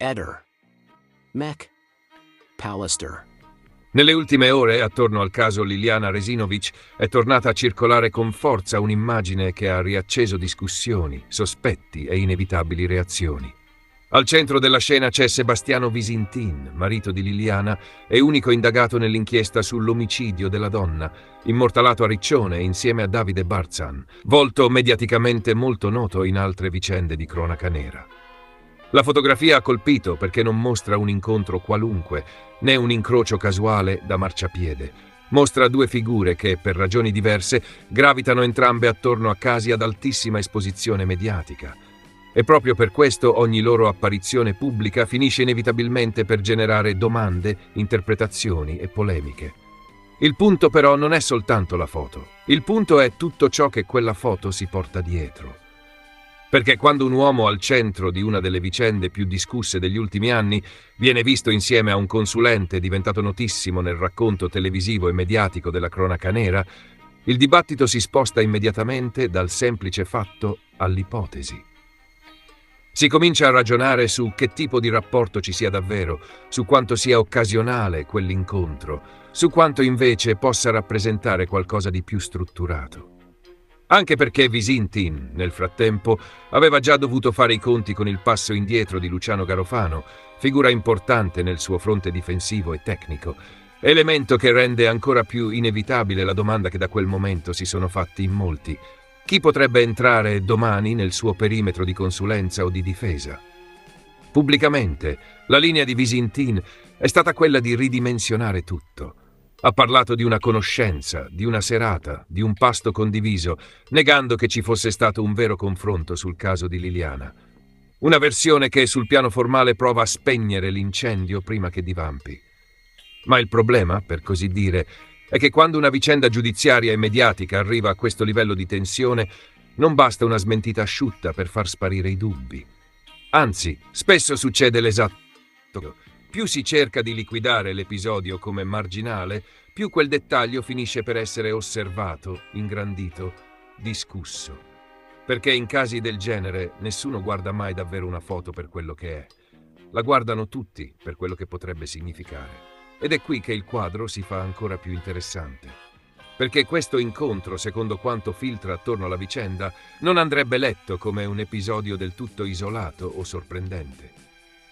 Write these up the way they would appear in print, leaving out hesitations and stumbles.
Eder. Mek. Pallister. Nelle ultime ore, attorno al caso Liliana Resinovic, è tornata a circolare con forza un'immagine che ha riacceso discussioni, sospetti e inevitabili reazioni. Al centro della scena c'è Sebastiano Visintin, marito di Liliana e unico indagato nell'inchiesta sull'omicidio della donna, immortalato a Riccione insieme a Davide Barzan, volto mediaticamente molto noto in altre vicende di cronaca nera. La fotografia ha colpito perché non mostra un incontro qualunque, né un incrocio casuale da marciapiede. Mostra due figure che, per ragioni diverse, gravitano entrambe attorno a casi ad altissima esposizione mediatica. E proprio per questo ogni loro apparizione pubblica finisce inevitabilmente per generare domande, interpretazioni e polemiche. Il punto però non è soltanto la foto. Il punto è tutto ciò che quella foto si porta dietro. Perché quando un uomo al centro di una delle vicende più discusse degli ultimi anni viene visto insieme a un consulente diventato notissimo nel racconto televisivo e mediatico della cronaca nera, il dibattito si sposta immediatamente dal semplice fatto all'ipotesi. Si comincia a ragionare su che tipo di rapporto ci sia davvero, su quanto sia occasionale quell'incontro, su quanto invece possa rappresentare qualcosa di più strutturato. Anche perché Visintin, nel frattempo, aveva già dovuto fare i conti con il passo indietro di Luciano Garofano, figura importante nel suo fronte difensivo e tecnico, elemento che rende ancora più inevitabile la domanda che da quel momento si sono fatti in molti. Chi potrebbe entrare domani nel suo perimetro di consulenza o di difesa? Pubblicamente, la linea di Visintin è stata quella di ridimensionare tutto. Ha parlato di una conoscenza, di una serata, di un pasto condiviso, negando che ci fosse stato un vero confronto sul caso di Liliana. Una versione che sul piano formale prova a spegnere l'incendio prima che divampi. Ma il problema, per così dire, è che quando una vicenda giudiziaria e mediatica arriva a questo livello di tensione, non basta una smentita asciutta per far sparire i dubbi. Anzi, spesso succede l'esatto. Più si cerca di liquidare l'episodio come marginale, più quel dettaglio finisce per essere osservato, ingrandito, discusso. Perché in casi del genere nessuno guarda mai davvero una foto per quello che è. La guardano tutti per quello che potrebbe significare. Ed è qui che il quadro si fa ancora più interessante. Perché questo incontro, secondo quanto filtra attorno alla vicenda, non andrebbe letto come un episodio del tutto isolato o sorprendente.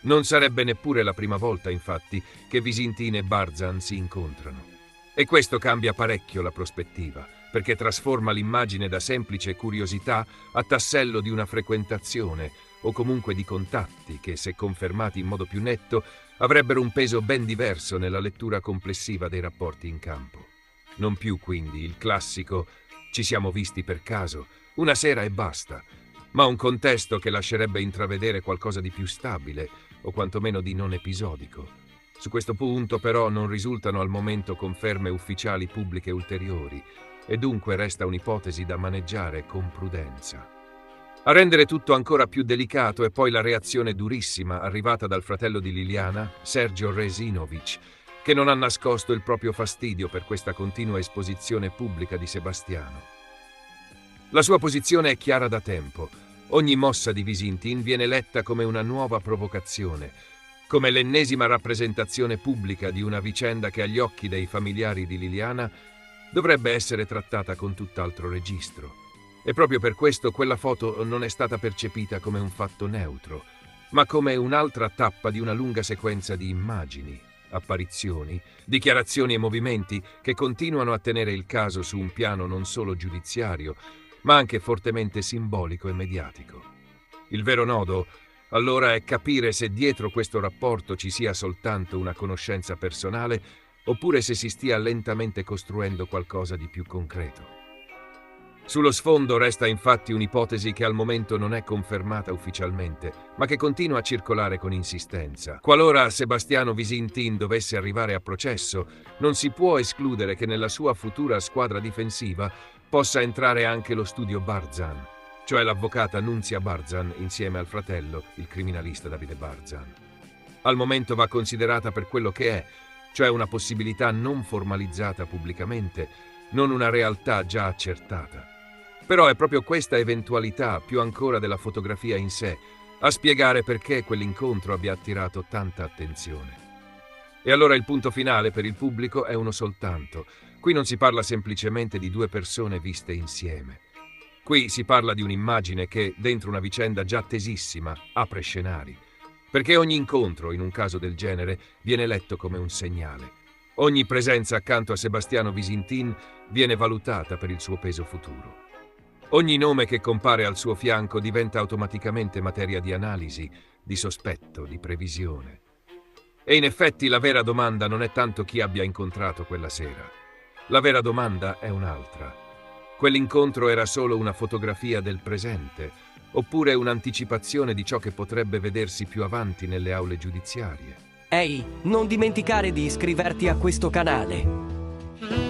Non sarebbe neppure la prima volta, infatti, che Visintin e Barzan si incontrano. E questo cambia parecchio la prospettiva, perché trasforma l'immagine da semplice curiosità a tassello di una frequentazione, o comunque di contatti che, se confermati in modo più netto, avrebbero un peso ben diverso nella lettura complessiva dei rapporti in campo. Non più, quindi, il classico «ci siamo visti per caso, una sera e basta», ma un contesto che lascerebbe intravedere qualcosa di più stabile, o quantomeno di non episodico. Su questo punto, però, non risultano al momento conferme ufficiali pubbliche ulteriori, e dunque resta un'ipotesi da maneggiare con prudenza. A rendere tutto ancora più delicato è poi la reazione durissima arrivata dal fratello di Liliana, Sergio Resinovic, che non ha nascosto il proprio fastidio per questa continua esposizione pubblica di Sebastiano. La sua posizione è chiara da tempo. Ogni mossa di Visintin viene letta come una nuova provocazione, come l'ennesima rappresentazione pubblica di una vicenda che agli occhi dei familiari di Liliana dovrebbe essere trattata con tutt'altro registro. E proprio per questo quella foto non è stata percepita come un fatto neutro, ma come un'altra tappa di una lunga sequenza di immagini, apparizioni, dichiarazioni e movimenti che continuano a tenere il caso su un piano non solo giudiziario, ma anche fortemente simbolico e mediatico. Il vero nodo, allora, è capire se dietro questo rapporto ci sia soltanto una conoscenza personale oppure se si stia lentamente costruendo qualcosa di più concreto. Sullo sfondo resta infatti un'ipotesi che al momento non è confermata ufficialmente, ma che continua a circolare con insistenza. Qualora Sebastiano Visintin dovesse arrivare a processo, non si può escludere che nella sua futura squadra difensiva possa entrare anche lo studio Barzan, cioè l'avvocata Nunzia Barzan insieme al fratello, il criminalista Davide Barzan. Al momento va considerata per quello che è, cioè una possibilità non formalizzata pubblicamente, non una realtà già accertata. Però è proprio questa eventualità, più ancora della fotografia in sé, a spiegare perché quell'incontro abbia attirato tanta attenzione. E allora il punto finale per il pubblico è uno soltanto. Qui non si parla semplicemente di due persone viste insieme. Qui si parla di un'immagine che, dentro una vicenda già tesissima, apre scenari. Perché ogni incontro, in un caso del genere, viene letto come un segnale. Ogni presenza accanto a Sebastiano Visintin viene valutata per il suo peso futuro. Ogni nome che compare al suo fianco diventa automaticamente materia di analisi, di sospetto, di previsione. E in effetti la vera domanda non è tanto chi abbia incontrato quella sera. La vera domanda è un'altra. Quell'incontro era solo una fotografia del presente, oppure un'anticipazione di ciò che potrebbe vedersi più avanti nelle aule giudiziarie? Ehi, non dimenticare di iscriverti a questo canale.